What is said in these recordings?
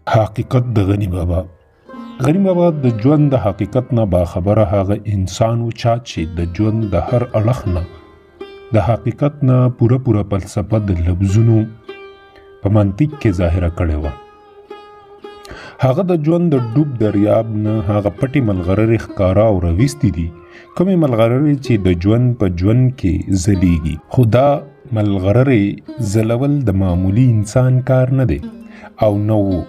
حقیقت د غنی بابا. غنی بابا د ژوند د حقیقت نه باخبره هغه انسان و چې د ژوند د هر اړخ نه د حقیقت نه پوره فلسفه د لفظونو په منطق کې ظاهره کړې وه. هغه د ژوند د ډوب دریاب نه هغه پټې ملغلرې ښکاره او راویستې دي، کومې ملغلرې چې د ژوند په ژوند کې ځلیږي. خو دا ملغلرې ځلول د معمولي انسان کار نه دی او نه و.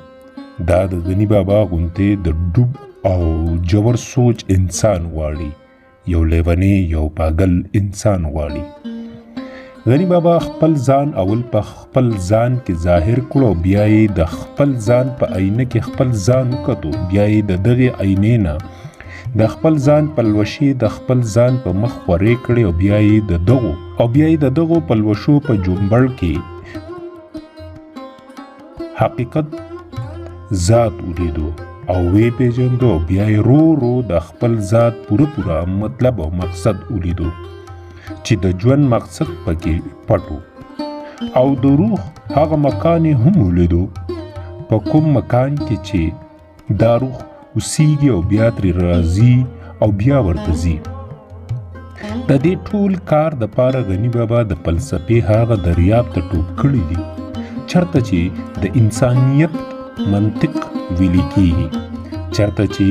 دا د غنی بابا غونتې د ډوب او جور سوچ انسان غواړي، یو لیونی یو پاگل انسان غواړي. غنی بابا خپل ځان اول په خپل ځان کې ظاهر کړو، بیا یې د خپل ځان په آینه کې خپل ځان وکتو، بیا یې د دغې آینې نه د خپل ځان پلوشې د خپل ځان په مخ خورې کړې او بیا یې د دغو پلوشو په جنبړ کې حقیقت ذات ولیدو او وی پیژندو، بیا یې رو د خپل ذات پوره مطلب او مقصد ولیدو چې د ژوند مقصد پکې پټو. او د روح هغه مکان هم ولیدو، په کوم مکان کې چې دا روح اوسیږي او بیا ترې راځي او بیا ورته ځي. د دې ټول کار د پاره غنی بابا د فلسفې هغه دریاب ته ټوپ کړی دی چرته چې د انسانیت منطق ویلی کیږي، چرته چې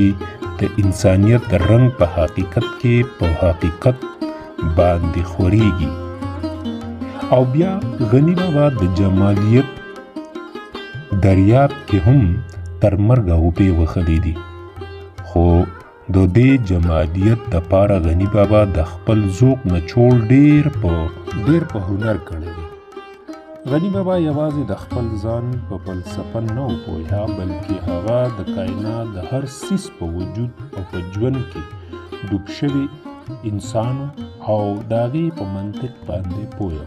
د انسانیت د رنگ په حقیقت کې په حقیقت باندې خوريږي. او بیا غنی بابا د جمالیت دریاب کې هم تر مرګه وپې وخلی دي. خو د دې جمالیت د پاره غنی بابا د خپل ذوق نچوړ ډیر په هنر کړی دی. غنی بابا یوازې د خپل ځان په فلسفه نه و پوهیا، بلکې هغه د کائنات د هر څیز په وجود او په ژوند کې ډوب شوي انسان او د هغې په منطق باندې پوه.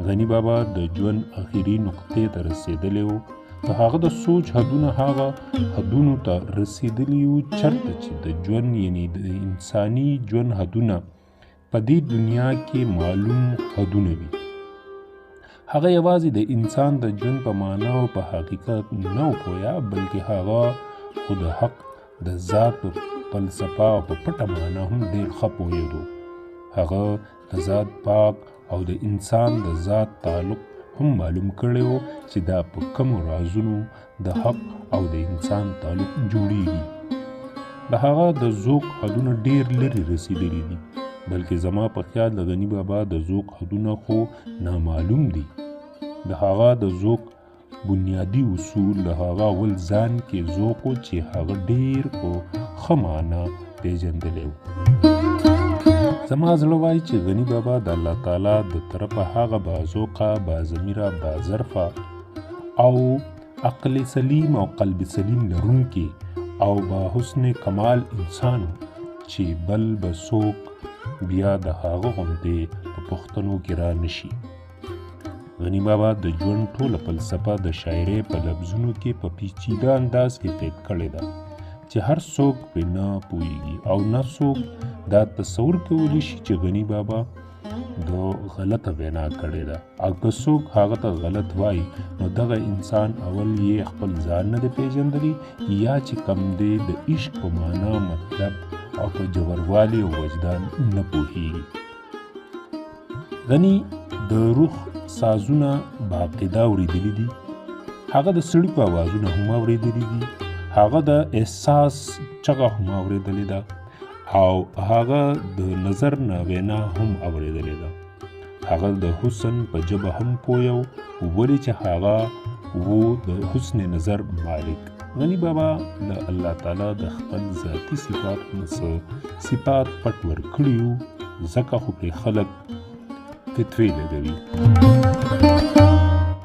غنی بابا د ژوند اخري نقطې ته رسېدلی و، د هغه د سوچ حدونه هغه حدونو ته رسېدلي وو چېرته چې د ژوند یعنې د انساني ژوند حدونه په دې دنیا کې معلوم حدونه وي. هغه یوازې د انسان د ژوند په معنا او په حقیقت نه و پوهیا، بلکې هغه خو د حق د ذات په فلسفه او په پټه معنا هم ډېر ښه پوهېدو. هغه د ذات پاک او د انسان د ذات تعلق هم معلوم کړی و چې دا په کومو رازونو د حق او د انسان تعلق جوړیږي. د هغه د ذوق حدونه ډېر لرې رسېدلي دي، بلکې زما په خیال د غنی بابا د ذوق حدونه خو نامعلوم دي. د هغه د ذوق بنیادی اصول د هغه اول ځان کې ذوق و چې هغه ډېر په ښه معنا پیژندلی و. زما زړه وایي چې غنی بابا د الله تعالی د طرفه هغه باذوقه، باضمیره، باظرفه او عقل سلیم او قلب سلیم لرونکي او با حسن کمال انسان چې بل به څوک بیا د هغه غوندې په پوښتنو کې را نشي. غنی بابا د ژوند ټوله فلسفه د شاعرۍ په لفظونو کې په پیچیده انداز کې قید کړې ده چې هر څوک پرې نه پوهیږي او نه څوک دا تصور کولی شي چې غنی بابا د غلطه وینا کړې ده. او که څوک هغه ته غلط وایي نو دغه انسان اول یې خپل ځان نه دی پیژندلی، یا چې کم دی د عشق په معنا، مطلب او په جوړوالي او وجدان نه پوهیږي. غنی د روح سازونه باقاعده اورېدلي دي، هغه د سړي په اوازونه هم اورېدلي دي، هغه د احساس چغه هم اورېدلې ده او هغه د نظر نه وینا هم اورېدلې ده. هغه د حسن په ژبه هم پوه و، ولې چې هغه و د حسن نظر مالک. غنی بابا د الله تعالی د خپل ذاتي صفات صفات پټ ورکړي وو، ځکه خو پرې خلک فتوی لګوي.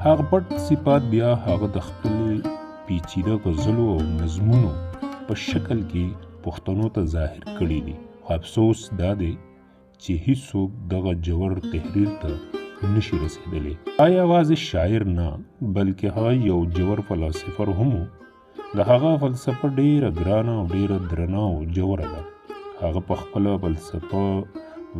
هغه پټ صفات بیا هغه د خپل پیچیده غزلو او نظمونو په شکل کې پښتنو ته ظاهر کړي دي. خو افسوس دا دی چې هیڅوک دغه جوړ تحریر ته نشي رسېدلی. یوازې شاعر نه، بلکې هغه یو جوړ فلسفر هم و. د هغه فلسفه ډېره ګرانه او ډېره درنه او جوړه ده. هغه په خپله فلسفه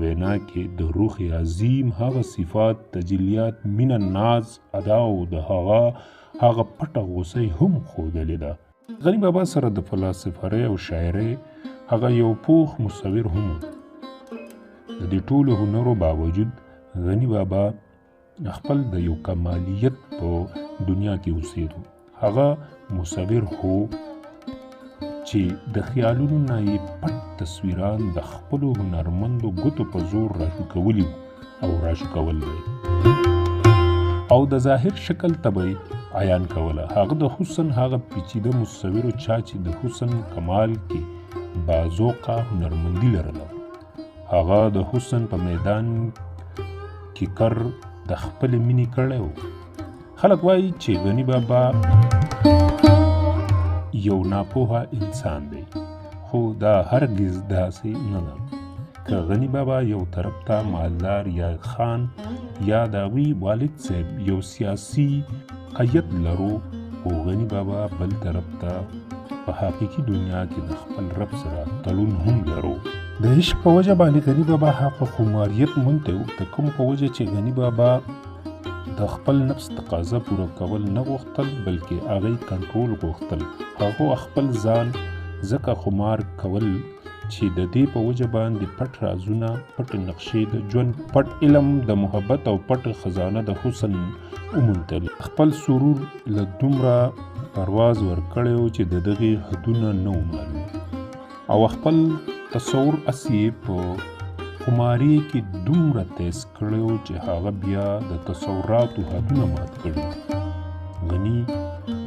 وینا کې د روح عظیم هغه صفات، تجلیات، مینه، ناز، ادا او د هغه هغه پټه غوسه هم ښودلې ده. غني بابا سره د فلسفرۍ او شاعرۍ هغه یو پوخ مصور هم و. د دې ټولو هنرو باوجود غني بابا خپل د یو کمالیت په دنیا کې اوسېدو. هغه مصور هو چې د خیالونو نه یې پټ تصویران د خپلو هنرمندو ګوتو په زور راشو کولی او راشو کول دی او د ظاهر شکل ته به عیان کوله. هغه د حسن هغه پیچیده مصورو چا چې د حسن کمال کې بازوقه هنرمندي لرله. هغه د حسن په میدان کې کر د خپل مینې کړی و. خلک وایي چې غني بابا یو ناپوهه انسان دی، خو دا هرگز داسې نه ده. که غني بابا یو طرف ته مالدار یا خان یا د هغوی والد صاحب یو سیاسي قید لرو، خو غني بابا بل طرف ته په حقیقي دنیا کې د خپل رب سره تړون هم لرو. د عشق په وجه باندې غني بابا هغه خماریت مونته و، د کوم په وجه چې غني بابا د خپل نفس تقاضا پوره کول نه غوښتل، بلکې هغه کنټرول غوښتل. هغه خپل ځان ځکه خمار کول چې د دې په وجه باندې پټ رازونه، پټ نقشې د ژوند، پټ علم د محبت او پټ خزانه د حسن وموندل. خپل سرور له دومره پرواز ورکړی و چې د دغې حدونه نه و معلوم او خپل تصور اسی په خماري کې دومره تیز کړی و چې هغه بیا د تصوراتو حدونه مات کړي. غني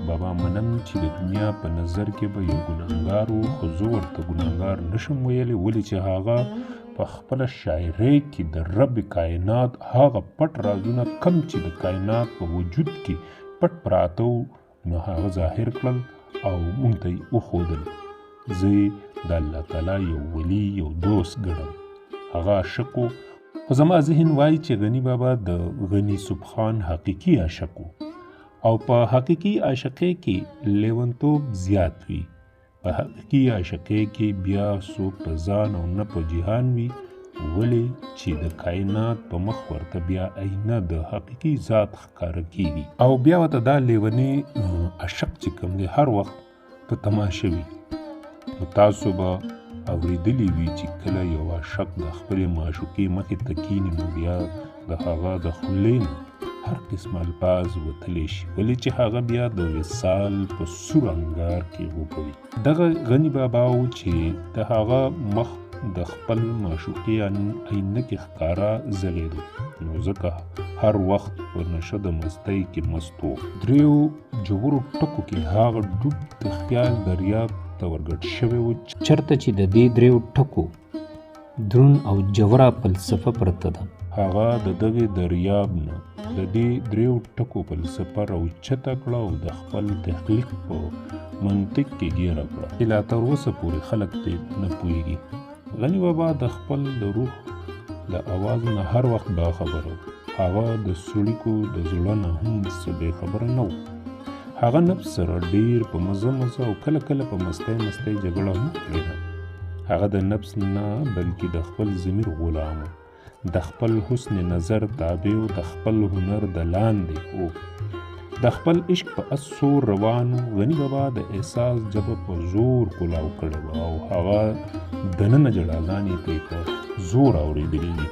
بابا منم چې د دنیا په نظر کې به یو ګناهګار و، خو زه ورته ګناهګار نشم ویلی، ولې چې هغه په خپله شاعرۍ کې د رب کائنات هغه پټ رازونه کم چې د کائنات په وجود کې پټ پراته و، نو هغه ظاهر کړل او موږ ته یې وښودل. زه د الله تعالی یو ولی، یو دوست ګڼم. هغه عاشق و، خو زما ذهن وایي چې غني بابا د غني سبحان حقیقي عاشق و او په حقیقي عاشقۍ کې لیونتوب زیات وي. په حقیقي عاشقۍ کې بیا څوک په ځان او نه په جهان وي، ولې چې د کائنات په مخ ورته بیا آینه د حقیقي ذات ښکاره کیږي او بیا ورته دا لیونی عاشق چې کوم دی هر وخت په تماشه وي. نو تاسو به اورېدلی وي چې کله یو عاشق د خپلې معشوقې مخې ته کښېني، نو بیا د هغه د خولې نه هر قسم الفاظ وتلی شي، ولې چې هغه بیا د وصال په سور انګار کې غوپوي. دغه غني بابا و چې د هغه مخ د خپل معشوقې آینه کې ښکاره ځلېدو، نو ځکه هر وخت په نشه د مستۍ کې مست و. دریو جوړو ټکو کې هغه ډوب د خیال دریاب ته ورګډ شوی و، چرته چې د دې دریو ټکو درون او جوړه فلسفه پرته ده. هغه د دغې دریاب نه د دې دریو ټکو فلسفه راوچته کړه او د خپل تخلیق په منطق کې ګیره کړه چې لا تر اوسه پورې خلک پرې نه پوهېږي. غني بابا د خپل د روح د اواز نه هر وخت باخبره و. هغه د سړیکو د زړه نه هم څه بې خبره نه و. هغه نفس سره ډېر په مزه او کله کله په مستۍ جګړه هم کړې ده. هغه د نفس نه بلکې د خپل ضمیر غلام و، د خپل حسن نظر تابع و، د خپل هنر د لاندې و، د خپل عشق په اسو روانو. غني بابا د احساس جبه په زور کلاو کړی و او هغه دننه جړاګانې ته په زور اورېدلې دي.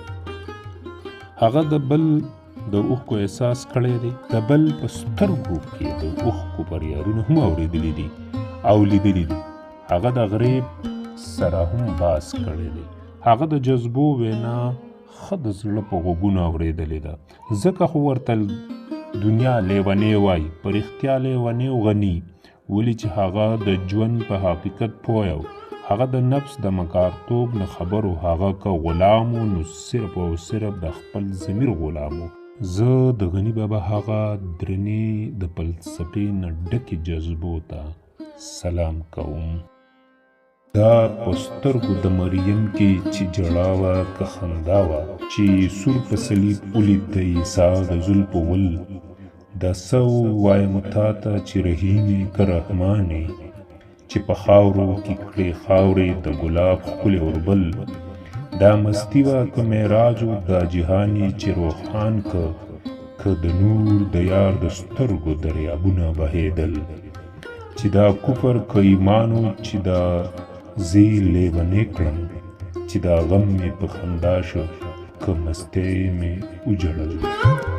هغه د بل د اوښکو احساس کړی دی، د بل په سترګو کې د اوښکو فریادونه هم اورېدلي دي او لیدلي دي. هغه د غریب سره هم باس کړی دی. هغه د جذبو وینا ښه د زړه په غوږونو اورېدلې ده، ځکه خو ورته دنیا لیونی وایي، په رښتیا لیونی و غني، ولې چې هغه د ژوند په حقیقت پوه و. هغه د نفس د مکارتوب نه خبر و، هغه که غلام و نو صرف او صرف د خپل ضمیر غلام و. زه د غني بابا هغه درنې د فلسفې نه ډکې جذبو ته سلام کوم. دا په سترګو د مریم کې چې جړا وه که خندا وه، چې سور په صلیب ولید د عیسی د زلفو ول. دا څه ووایم تا ته چې رحیمې که رحمانې، چې په خاورو کې کړې خاورې د ګلاب ښکلې اوربل. دا مستی وه که معراج و دا جهان یې چې روښان که که د نور د یار د سترګو دریابونه بهېدل، چې دا کفر که ایمانو چې دا زی لیونی کړم، چې دا غم مې په خندا شو که مستی مې وجړل.